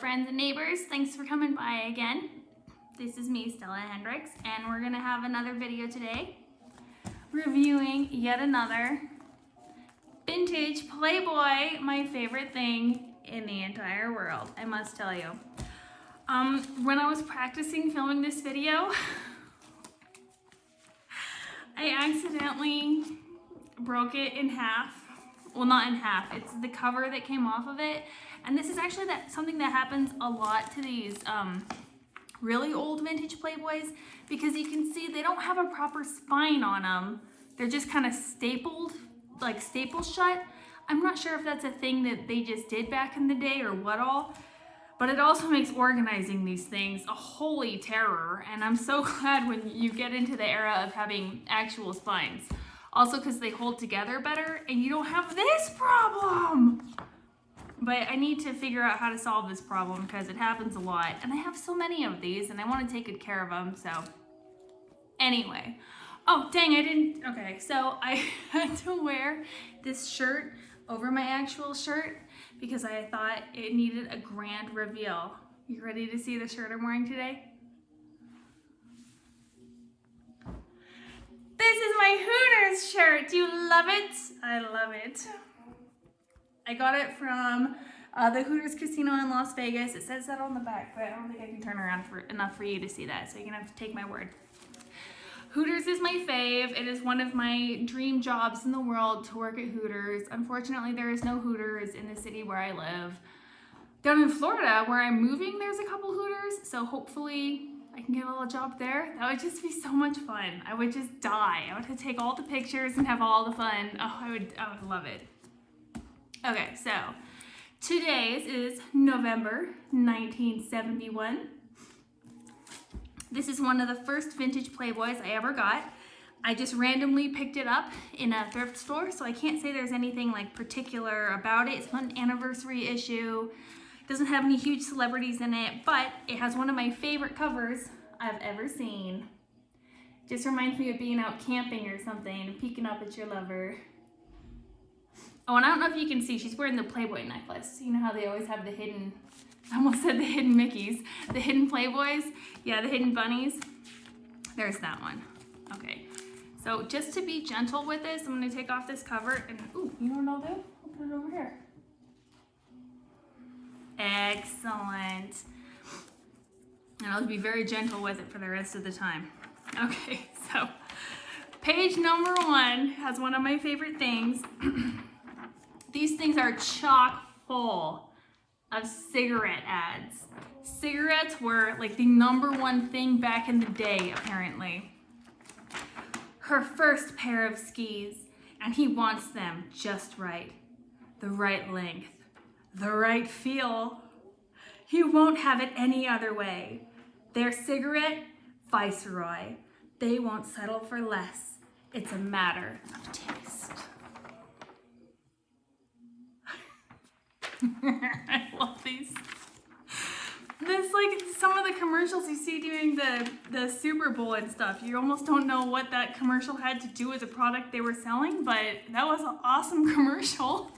friends and neighbors, thanks for coming by again. This is me, Stella Hendricks, and we're gonna have another video today reviewing yet another vintage Playboy, my favorite thing in the entire world, I must tell you. When I was practicing filming this video, I accidentally broke it in half. Well, not in half, it's the cover that came off of it. And this is actually something that happens a lot to these really old vintage Playboys, because you can see they don't have a proper spine on them. They're just kind of stapled, like staple shut. I'm not sure if that's a thing that they just did back in the day or what all, but it also makes organizing these things a holy terror. And I'm so glad when you get into the era of having actual spines. Also because they hold together better and you don't have this problem. But I need to figure out how to solve this problem because it happens a lot. And I have so many of these and I want to take good care of them, so. Anyway. Oh, dang, I didn't, okay. So I had to wear this shirt over my actual shirt because I thought it needed a grand reveal. You ready to see the shirt I'm wearing today? This is my Hooters shirt. Do you love it? I love it. I got it from the Hooters Casino in Las Vegas. It says that on the back, but I don't think I can turn around enough for you to see that, so you're gonna have to take my word. Hooters is my fave. It is one of my dream jobs in the world to work at Hooters. Unfortunately, there is no Hooters in the city where I live. Down in Florida, where I'm moving, there's a couple Hooters, so hopefully I can get a little job there. That would just be so much fun. I would just die. I would take all the pictures and have all the fun. Oh, I would love it. Okay, so today's is November 1971. This is one of the first vintage Playboys I ever got. I just randomly picked it up in a thrift store, so I can't say there's anything like particular about it. It's not an anniversary issue. It doesn't have any huge celebrities in it, but it has one of my favorite covers I've ever seen. Just reminds me of being out camping or something and peeking up at your lover. Oh, and I don't know if you can see, she's wearing the Playboy necklace. You know how they always have the hidden, I almost said the hidden Mickeys, the hidden Playboys? Yeah, the hidden bunnies. There's that one. Okay, so just to be gentle with this, I'm gonna take off this cover and, ooh, you know what I'll do? I'll put it over here. Excellent. And I'll be very gentle with it for the rest of the time. Okay, so page number 1 has one of my favorite things. These things are chock full of cigarette ads. Cigarettes were like the #1 thing back in the day, apparently. Her first pair of skis, and he wants them just right. The right length, the right feel. He won't have it any other way. Their cigarette, Viceroy. They won't settle for less. It's a matter of taste. I love these. There's like some of the commercials you see during the Super Bowl and stuff. You almost don't know what that commercial had to do with the product they were selling, but that was an awesome commercial.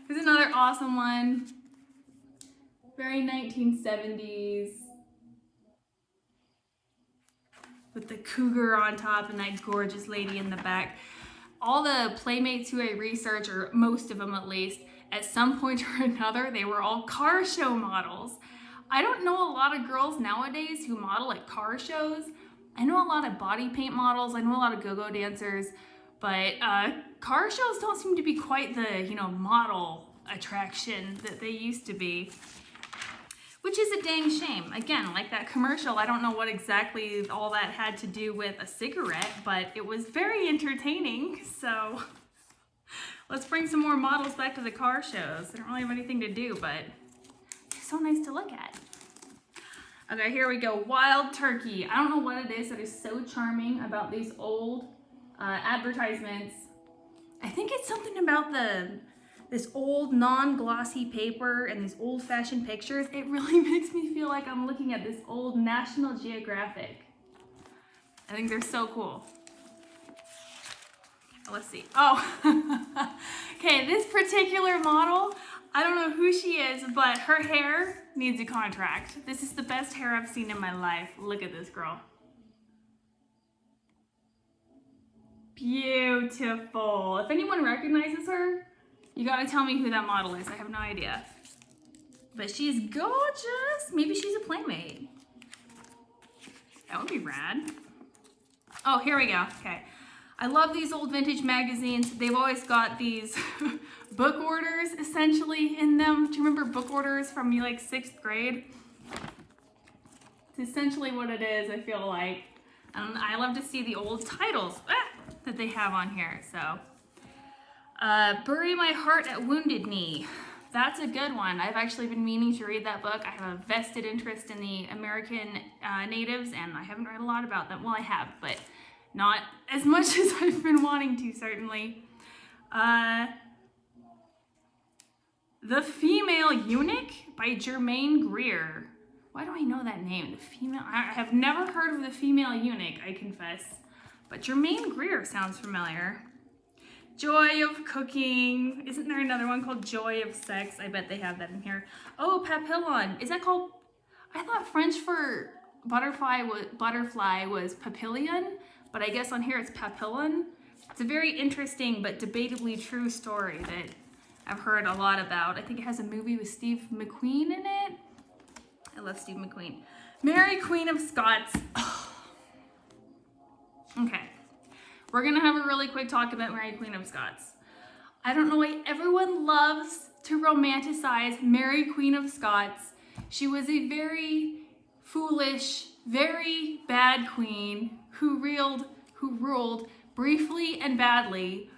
Here's another awesome one. Very 1970s. With the cougar on top and that gorgeous lady in the back. All the Playmates who I research, or most of them at least, at some point or another, they were all car show models. I don't know a lot of girls nowadays who model at car shows. I know a lot of body paint models, I know a lot of go-go dancers, but car shows don't seem to be quite the, you know, model attraction that they used to be. Which is a dang shame. Again, like that commercial, I don't know what exactly all that had to do with a cigarette, but it was very entertaining, so let's bring some more models back to the car shows. They don't really have anything to do, but they're so nice to look at. Okay, here we go. Wild Turkey. I don't know what it is that is so charming about these old advertisements. I think it's something about this old non-glossy paper and these old-fashioned pictures. It really makes me feel like I'm looking at this old National Geographic. I think they're so cool. Let's see. Oh, okay, this particular model, I don't know who she is, but her hair needs a contract. This is the best hair I've seen in my life. Look at this girl. Beautiful. If anyone recognizes her, you gotta tell me who that model is. I have no idea. But she's gorgeous. Maybe she's a Playmate. That would be rad. Oh, here we go. Okay. I love these old vintage magazines. They've always got these book orders essentially in them. Do you remember book orders from like 6th grade? It's essentially what it is, I feel like. I love to see the old titles that they have on here. So, Bury My Heart at Wounded Knee. That's a good one. I've actually been meaning to read that book. I have a vested interest in the American natives, and I haven't read a lot about them. Well, I have, but not as much as I've been wanting to, certainly. The Female Eunuch by Germaine Greer. Why do I know that name? I have never heard of The Female Eunuch, I confess. But Germaine Greer sounds familiar. Joy of Cooking. Isn't there another one called Joy of Sex? I bet they have that in here. Oh, papillon. Is that called... I thought French for butterfly was papillon, but I guess on here it's papillon. It's a very interesting but debatably true story that I've heard a lot about. I think it has a movie with Steve McQueen in it. I love Steve McQueen. Mary Queen of Scots. Okay. We're gonna have a really quick talk about Mary Queen of Scots. I don't know why everyone loves to romanticize Mary Queen of Scots. She was a very foolish, very bad queen who ruled briefly and badly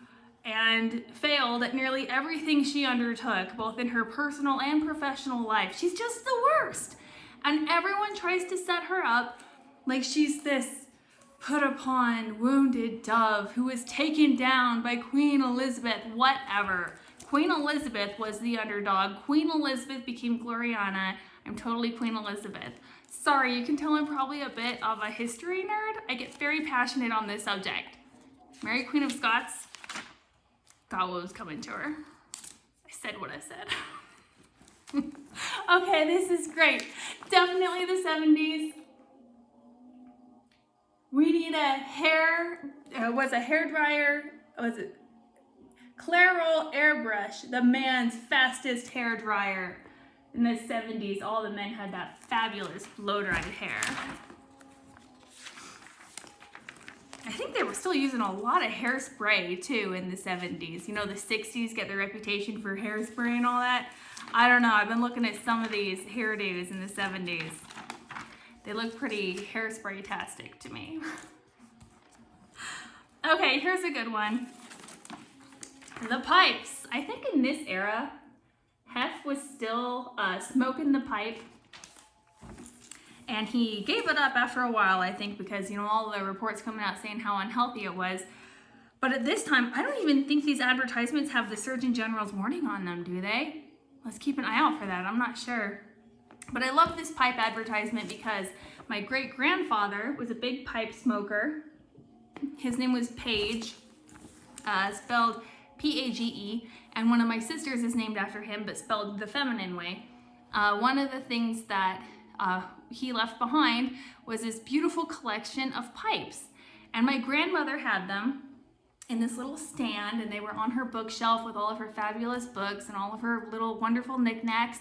and failed at nearly everything she undertook, both in her personal and professional life. She's just the worst. And everyone tries to set her up like she's this put upon, wounded dove who was taken down by Queen Elizabeth, whatever. Queen Elizabeth was the underdog. Queen Elizabeth became Gloriana. I'm totally Queen Elizabeth. Sorry, you can tell I'm probably a bit of a history nerd. I get very passionate on this subject. Mary Queen of Scots got what was coming to her. I said what I said. Okay, this is great. Definitely the 70s. We need a hairdryer, was it? Clairol airbrush, the man's fastest hairdryer in the 70s. All the men had that fabulous blow-dried hair. I think they were still using a lot of hairspray too in the 70s. You know, the 60s get their reputation for hairspray and all that. I don't know, I've been looking at some of these hairdos in the 70s. They look pretty hairspray-tastic to me. Okay, here's a good one. The pipes. I think in this era, Hef was still smoking the pipe. And he gave it up after a while, I think, because, you know, all the reports coming out saying how unhealthy it was. But at this time, I don't even think these advertisements have the Surgeon General's warning on them, do they? Let's keep an eye out for that. I'm not sure. But I love this pipe advertisement because my great-grandfather was a big pipe smoker. His name was Page, spelled P-A-G-E, and one of my sisters is named after him, but spelled the feminine way. One of the things that he left behind was this beautiful collection of pipes. And my grandmother had them in this little stand, and they were on her bookshelf with all of her fabulous books and all of her little wonderful knickknacks.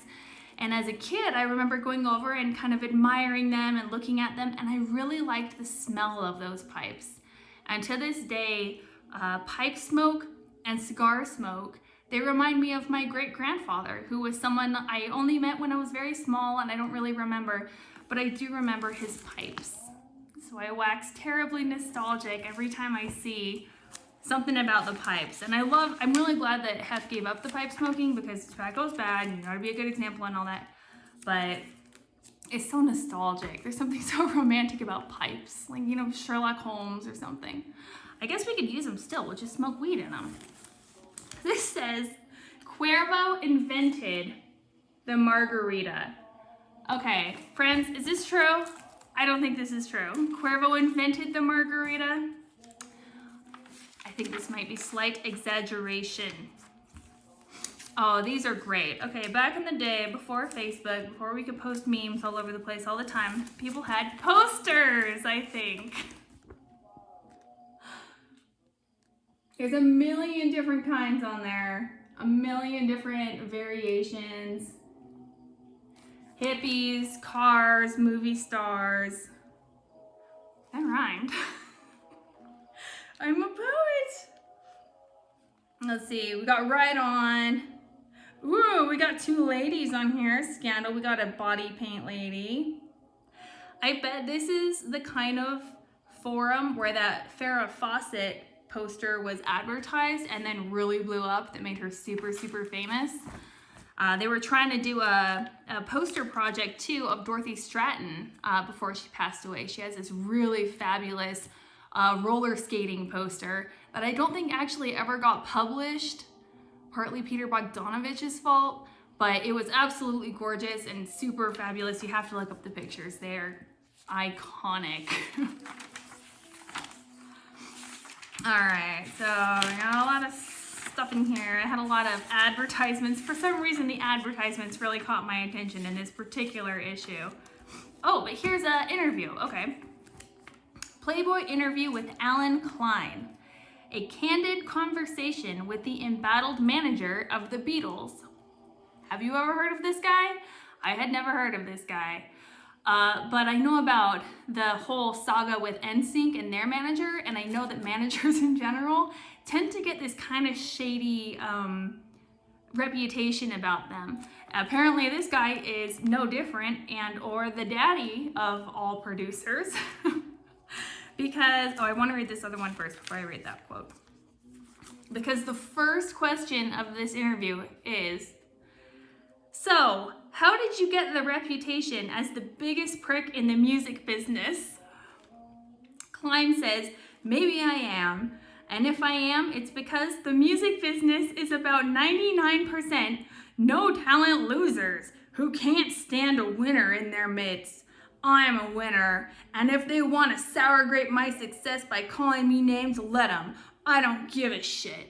And as a kid, I remember going over and kind of admiring them and looking at them, and I really liked the smell of those pipes. And to this day, pipe smoke and cigar smoke, they remind me of my great-grandfather, who was someone I only met when I was very small, and I don't really remember, but I do remember his pipes. So I wax terribly nostalgic every time I see something about the pipes. And I'm really glad that Hef gave up the pipe smoking, because tobacco's bad and you gotta be a good example and all that. But it's so nostalgic. There's something so romantic about pipes, like, you know, Sherlock Holmes or something. I guess we could use them still. We'll just smoke weed in them. This says, Cuervo invented the margarita. Okay, friends, is this true? I don't think this is true. Cuervo invented the margarita. I think this might be slight exaggeration. Oh, these are great. Okay, back in the day, before Facebook, before we could post memes all over the place all the time, people had posters, I think. There's a million different kinds on there. A million different variations. Hippies, cars, movie stars. That rhymed. I'm a poet. Let's see, we got Right On. Ooh, we got two ladies on here. Scandal, we got a body paint lady. I bet this is the kind of forum where that Farrah Fawcett poster was advertised and then really blew up that made her super, super famous. They were trying to do a poster project too of Dorothy Stratton before she passed away. She has this really fabulous roller skating poster that I don't think actually ever got published. Partly Peter Bogdanovich's fault, but it was absolutely gorgeous and super fabulous. You have to look up the pictures. They're iconic. All right, so we got a lot of stuff in here. I had a lot of advertisements. For some reason, the advertisements really caught my attention in this particular issue. Oh, but here's an interview. Okay. Playboy interview with Alan Klein. A candid conversation with the embattled manager of the Beatles. Have you ever heard of this guy? I had never heard of this guy. But I know about the whole saga with NSYNC and their manager, and I know that managers in general tend to get this kind of shady reputation about them. Apparently this guy is no different, and or the daddy of all producers. Because, oh, I want to read this other one first before I read that quote. Because the first question of this interview is, so, how did you get the reputation as the biggest prick in the music business? Klein says, maybe I am. And if I am, it's because the music business is about 99% no talent losers who can't stand a winner in their midst. I'm a winner, and if they want to sour grape my success by calling me names, let them. I don't give a shit.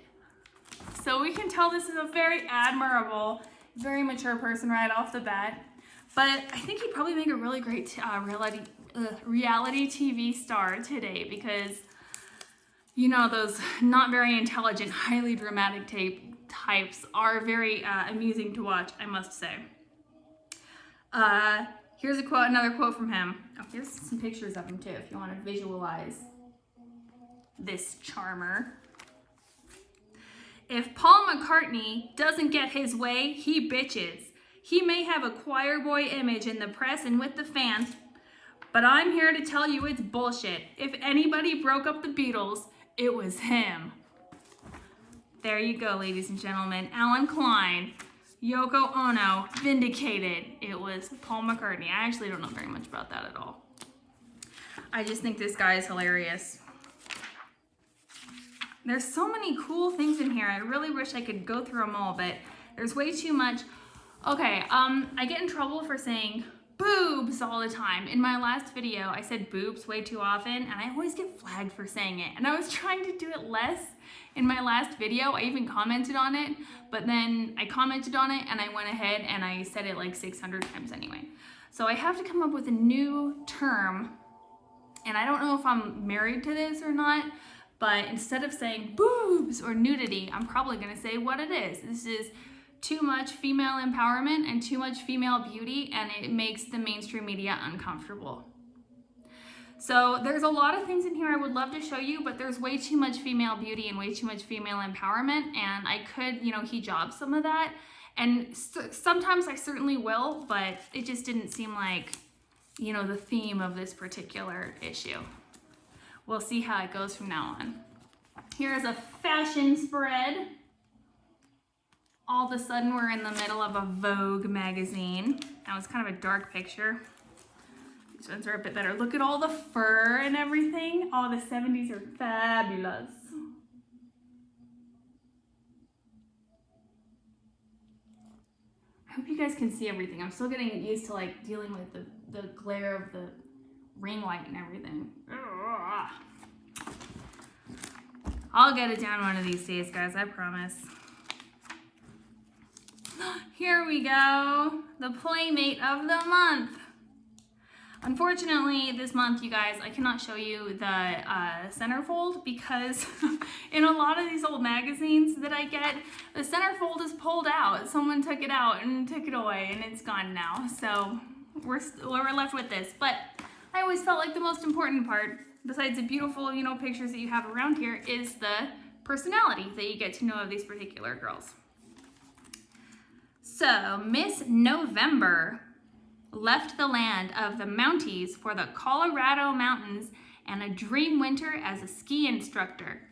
So we can tell this is a very admirable, very mature person right off the bat. But I think he'd probably make a really great reality TV star today because, you know, those not very intelligent, highly dramatic types are very amusing to watch, I must say. Here's a quote, another quote from him. Oh, here's some pictures of him too, if you want to visualize this charmer. If Paul McCartney doesn't get his way, he bitches. He may have a choir boy image in the press and with the fans, but I'm here to tell you it's bullshit. If anybody broke up the Beatles, it was him. There you go, ladies and gentlemen. Alan Klein. Yoko Ono, Vindicated. It was Paul McCartney. I actually don't know very much about that at all. I just think this guy is hilarious. There's so many cool things in here. I really wish I could go through them all, but there's way too much. Okay, I get in trouble for saying boobs all the time. In my last video, I said boobs way too often, and I always get flagged for saying it. And I was trying to do it less in my last video. I even commented on it, but then I commented on it and I went ahead and I said it like 600 times anyway. So I have to come up with a new term, and I don't know if I'm married to this or not, but instead of saying boobs or nudity, I'm probably gonna say what it is. This is too much female empowerment and too much female beauty, and it makes the mainstream media uncomfortable. So there's a lot of things in here I would love to show you, but there's way too much female beauty and way too much female empowerment, and I could, you know, hijab some of that. And sometimes I certainly will, but it just didn't seem like, you know, the theme of this particular issue. We'll see how it goes from now on. Here's a fashion spread. All of a sudden we're in the middle of a Vogue magazine. That was kind of a dark picture. These ones are a bit better. Look at all the fur and everything. Oh, the 70s are fabulous. I hope you guys can see everything. I'm still getting used to like dealing with the glare of the ring light and everything. I'll get it down one of these days, guys, I promise. Here we go, the Playmate of the month. Unfortunately, this month, you guys, I cannot show you the centerfold because in a lot of these old magazines that I get, the centerfold is pulled out. Someone took it out and took it away and it's gone now. So we're left with this. But I always felt like the most important part, besides the beautiful, you know, pictures that you have around here, is the personality that you get to know of these particular girls. So Miss November left the land of the Mounties for the Colorado mountains and a dream winter as a ski instructor.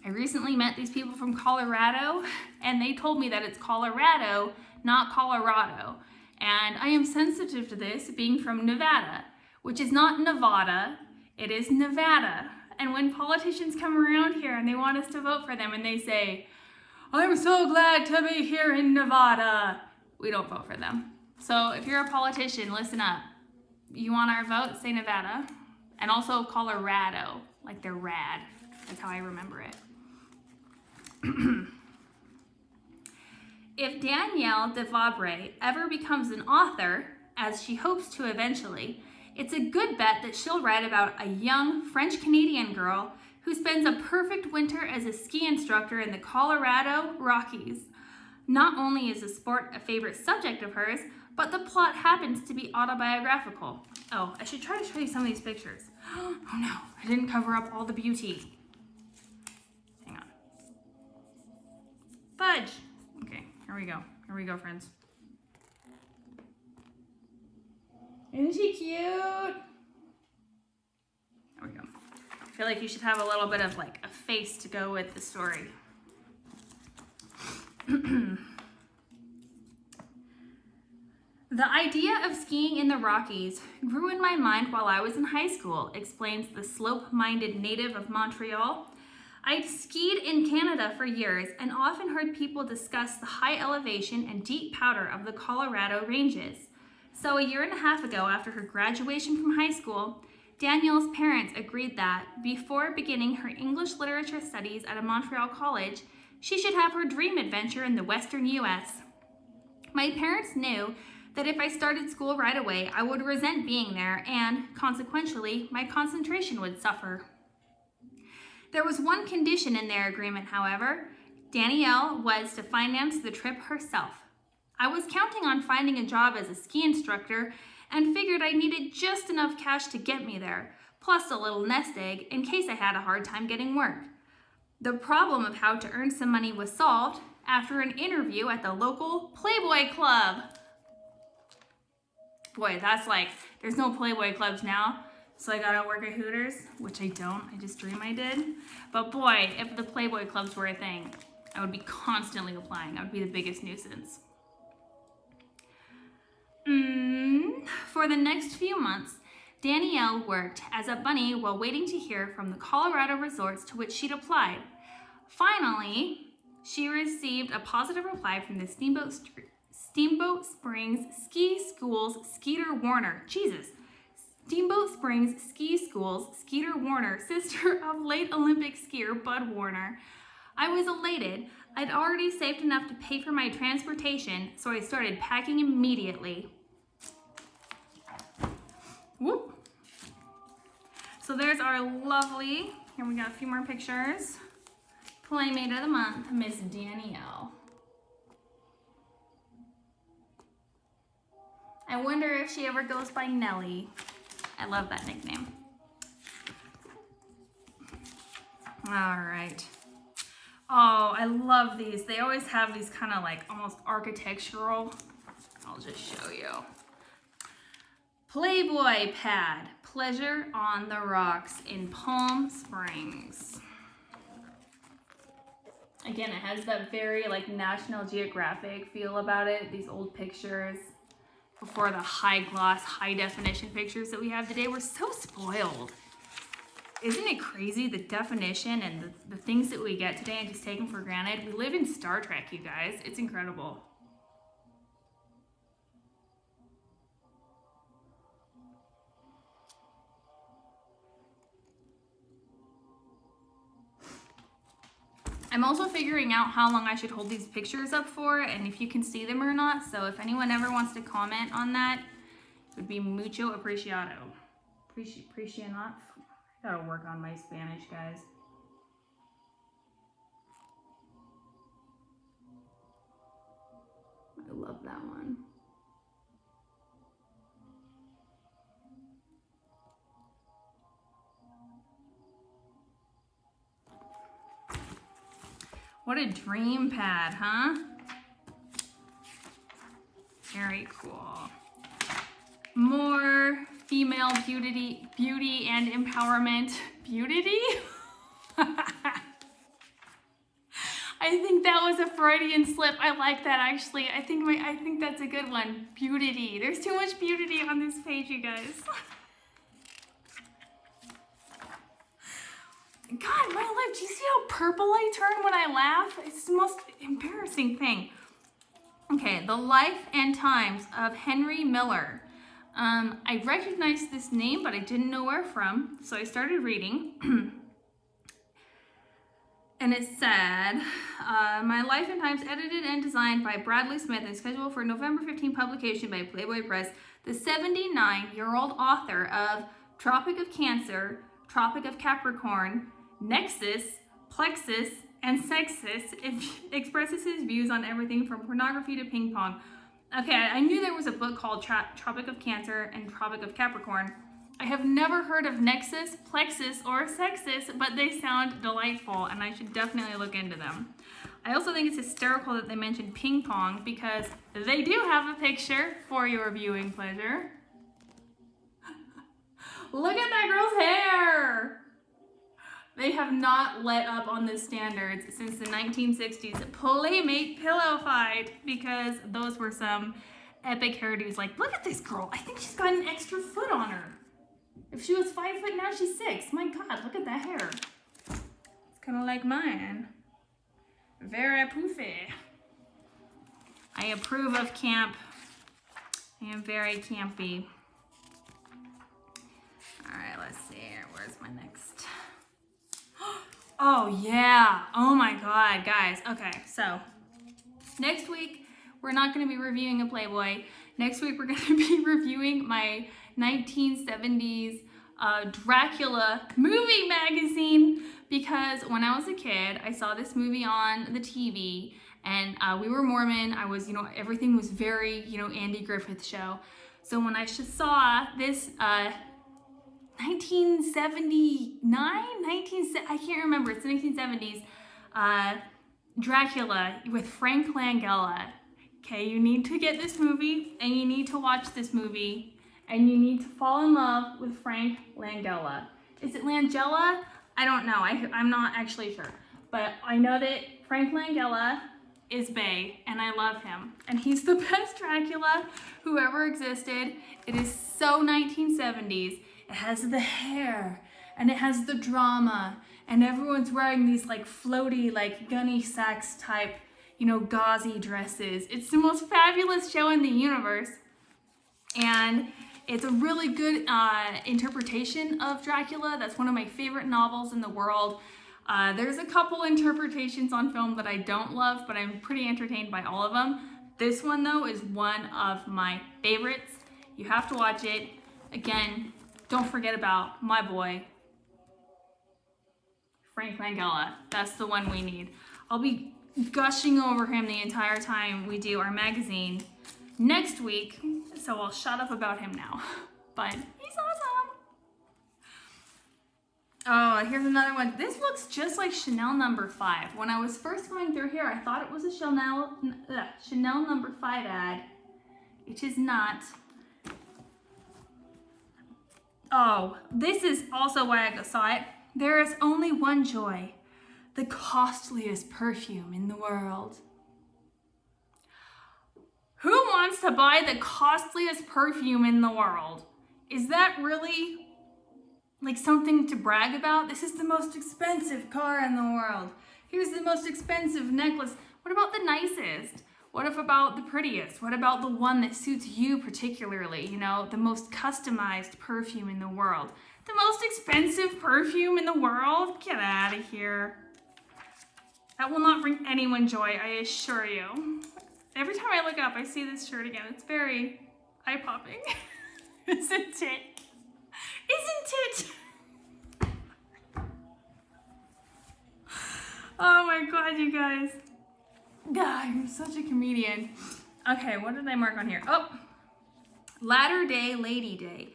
I recently met these people from Colorado and they told me that it's Colorado, not Colorado. And I am sensitive to this being from Nevada, which is not Nevada, it is Nevada. And when politicians come around here and they want us to vote for them and they say, "I'm so glad to be here in Nevada," we don't vote for them. So if you're a politician, listen up. You want our vote? Say Nevada. And also Colorado, like they're rad. That's how I remember it. If Danielle DeVabre ever becomes an author, as she hopes to eventually, it's a good bet that she'll write about a young French-Canadian girl who spends a perfect winter as a ski instructor in the Colorado Rockies. Not only is the sport a favorite subject of hers, but the plot happens to be autobiographical. Oh, I should try to show you some of these pictures. Oh no, I didn't cover up all the beauty. Hang on. Fudge. Okay, here we go. Here we go, friends. Isn't she cute? There we go. I feel like you should have a little bit of like a face to go with the story. The idea of skiing in the Rockies grew in my mind while I was in high school, explains the slope-minded native of Montreal. I'd skied in Canada for years and often heard people discuss the high elevation and deep powder of the Colorado ranges. So a year and a half ago, after her graduation from high school, Danielle's parents agreed that before beginning her English literature studies at a Montreal college, she should have her dream adventure in the Western U.S. My parents knew that if I started school right away, I would resent being there and, consequentially, my concentration would suffer. There was one condition in their agreement, however. Danielle was to finance the trip herself. I was counting on finding a job as a ski instructor and figured I needed just enough cash to get me there, plus a little nest egg in case I had a hard time getting work. The problem of how to earn some money was solved after an interview at the local Playboy club. Boy, that's like, there's no Playboy clubs now, so I gotta work at Hooters, which I don't, I just dream I did. But boy, if the Playboy clubs were a thing, I would be constantly applying. I would be the biggest nuisance. For the next few months, Danielle worked as a bunny while waiting to hear from the Colorado resorts to which she'd applied. Finally, she received a positive reply from the Steamboat Springs Ski School's Skeeter Warner. Jesus. Steamboat Springs Ski School's Skeeter Warner, sister of late Olympic skier Bud Warner. I was elated. I'd already saved enough to pay for my transportation, so I started packing immediately. Whoop. So there's our lovely, here we got a few more pictures. Playmate of the month, Miss Danielle. I wonder if she ever goes by Nellie. I love that nickname. All right. Oh, I love these. They always have these kind of like almost architectural. I'll just show you. Playboy pad, Pleasure on the Rocks in Palm Springs. Again, it has that very like National Geographic feel about it. These old pictures before the high gloss, high definition pictures that we have today. We're so spoiled. Isn't it crazy, the definition and the things that we get today and just take them for granted? We live in Star Trek, you guys. It's incredible. I'm also figuring out how long I should hold these pictures up for and if you can see them or not. So if anyone ever wants to comment on that, it would be mucho apreciado. Appreciate not. I gotta work on my Spanish, guys. I love that one. What a dream pad, huh? Very cool. More female beauty and empowerment. Beauty? I think that was a Freudian slip. I like that actually. I think that's a good one. Beauty. There's too much beauty on this page, you guys. God, my lip, do you see how purple I turn when I laugh? It's the most embarrassing thing. Okay, The Life and Times of Henry Miller. I recognized this name, but I didn't know where from, so I started reading. And it said, My Life and Times, edited and designed by Bradley Smith and scheduled for November 15 publication by Playboy Press. The 79-year-old author of Tropic of Cancer, Tropic of Capricorn, Nexus, Plexus, and Sexus expresses his views on everything from pornography to ping pong. Okay, I knew there was a book called Tropic of Cancer and Tropic of Capricorn. I have never heard of Nexus, Plexus, or Sexus, but they sound delightful, and I should definitely look into them. I also think it's hysterical that they mentioned ping pong, because they do have a picture for your viewing pleasure. Look at that girl's hair! They have not let up on the standards since the 1960s Playmate pillow fight, because those were some epic hairdos. Like, look at this girl. I think she's got an extra foot on her. If she was 5 foot, now she's 6. My God, look at that hair. It's kind of like mine. Very poofy. I approve of camp. I am very campy. All right, let's see here. Where's my next? Oh, yeah. Oh, my God, guys. Okay, so next week, we're not going to be reviewing a Playboy. Next week, we're going to be reviewing my 1970s Dracula movie magazine, because when I was a kid, I saw this movie on the TV, and we were Mormon. I was, everything was very, Andy Griffith show. So when I saw this 1979, I can't remember, it's the 1970s, Dracula with Frank Langella. Okay, you need to get this movie, and you need to watch this movie, and you need to fall in love with Frank Langella. Is it Langella? I don't know, I'm not actually sure. But I know that Frank Langella is bae, and I love him. And he's the best Dracula who ever existed. It is so 1970s. It has the hair, and it has the drama, and everyone's wearing these like floaty, like gunny sacks type, gauzy dresses. It's the most fabulous show in the universe, and it's a really good interpretation of Dracula. That's one of my favorite novels in the world. There's a couple interpretations on film that I don't love, but I'm pretty entertained by all of them. This one, though, is one of my favorites. You have to watch it. Again, don't forget about my boy, Frank Langella. That's the one we need. I'll be gushing over him the entire time we do our magazine next week, so I'll shut up about him now. But he's awesome. Oh, here's another one. This looks just like Chanel number 5. When I was first going through here, I thought it was a Chanel number 5 ad. It is not. Oh, this is also why I saw it. There is only one joy, the costliest perfume in the world. Who wants to buy the costliest perfume in the world? Is that really like something to brag about? This is the most expensive car in the world. Here's the most expensive necklace. What about the nicest? What if about the prettiest? What about the one that suits you particularly? The most customized perfume in the world. The most expensive perfume in the world? Get out of here. That will not bring anyone joy, I assure you. Every time I look up, I see this shirt again. It's very eye-popping. Isn't it? Isn't it? Oh my God, you guys. God, I'm such a comedian. Okay, what did I mark on here? Oh, Latter Day Lady Day.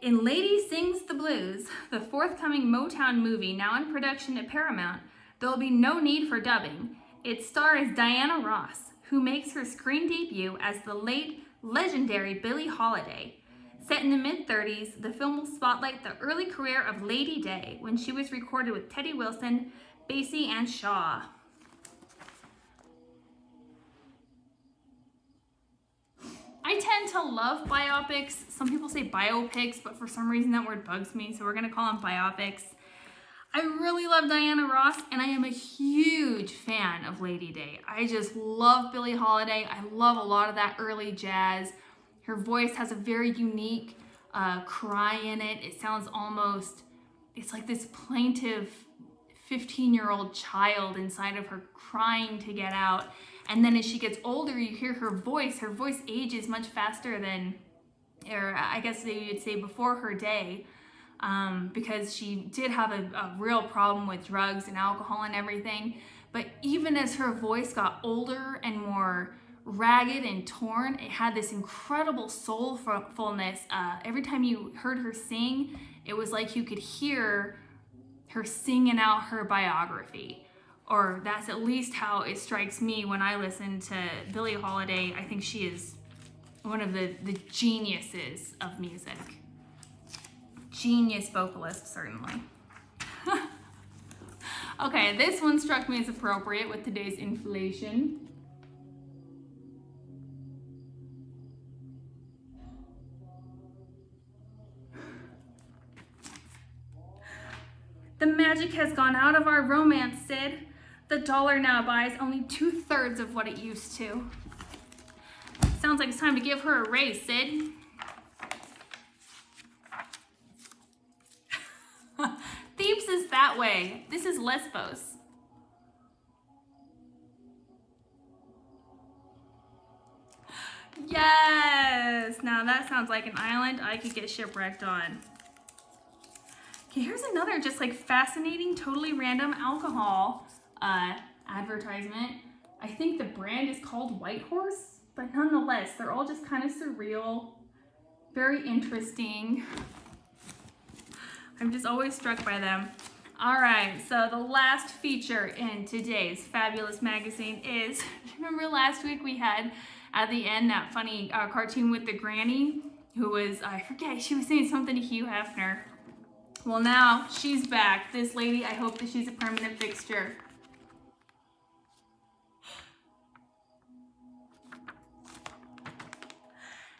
In Lady Sings the Blues, the forthcoming Motown movie now in production at Paramount, there will be no need for dubbing. It stars Diana Ross, who makes her screen debut as the late legendary Billie Holiday. Set in the mid-30s, the film will spotlight the early career of Lady Day when she was recorded with Teddy Wilson, Basie, and Shaw. I tend to love biopics. Some people say biopics, but for some reason that word bugs me, so we're gonna call them biopics. I really love Diana Ross, and I am a huge fan of Lady Day. I just love Billie Holiday. I love a lot of that early jazz. Her voice has a very unique cry in it. It sounds almost, it's like this plaintive 15-year-old child inside of her crying to get out. And then as she gets older, you hear her voice ages much faster than, or I guess they would say before her day, because she did have a real problem with drugs and alcohol and everything. But even as her voice got older and more ragged and torn, it had this incredible soulfulness. Every time you heard her sing, it was like you could hear her singing out her biography. Or that's at least how it strikes me when I listen to Billie Holiday. I think she is one of the geniuses of music. Genius vocalist, certainly. Okay, this one struck me as appropriate with today's inflation. The magic has gone out of our romance, Sid. The dollar now buys only 2/3 of what it used to. Sounds like it's time to give her a raise, Sid. Thebes is that way. This is Lesbos. Yes! Now that sounds like an island I could get shipwrecked on. Okay, here's another just like fascinating, totally random alcohol advertisement. I think the brand is called White Horse, but nonetheless, they're all just kind of surreal, very interesting. I'm just always struck by them. All right, so the last feature in today's fabulous magazine is, remember last week we had at the end that funny cartoon with the granny who was, I forget, she was saying something to Hugh Hefner. Well, now she's back. This lady, I hope that she's a permanent fixture.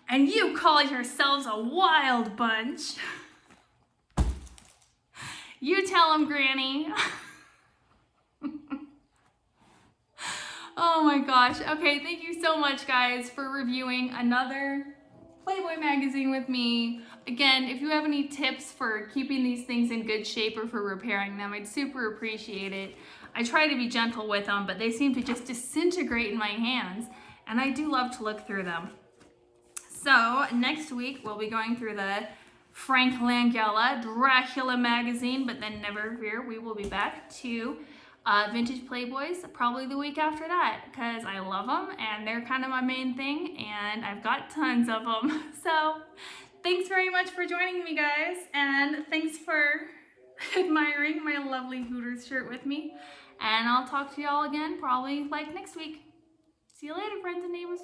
And you call yourselves a wild bunch. You tell them, Granny. Oh my gosh. Okay, thank you so much, guys, for reviewing another Playboy magazine with me. Again, if you have any tips for keeping these things in good shape or for repairing them, I'd super appreciate it. I try to be gentle with them, but they seem to just disintegrate in my hands, and I do love to look through them. So next week, we'll be going through the Frank Langella Dracula magazine, but then never fear, we will be back to vintage Playboys probably the week after that, because I love them and they're kind of my main thing, and I've got tons of them. So thanks very much for joining me, guys, and thanks for admiring my lovely Hooters shirt with me, and I'll talk to y'all again probably like next week. See you later, friends and neighbors.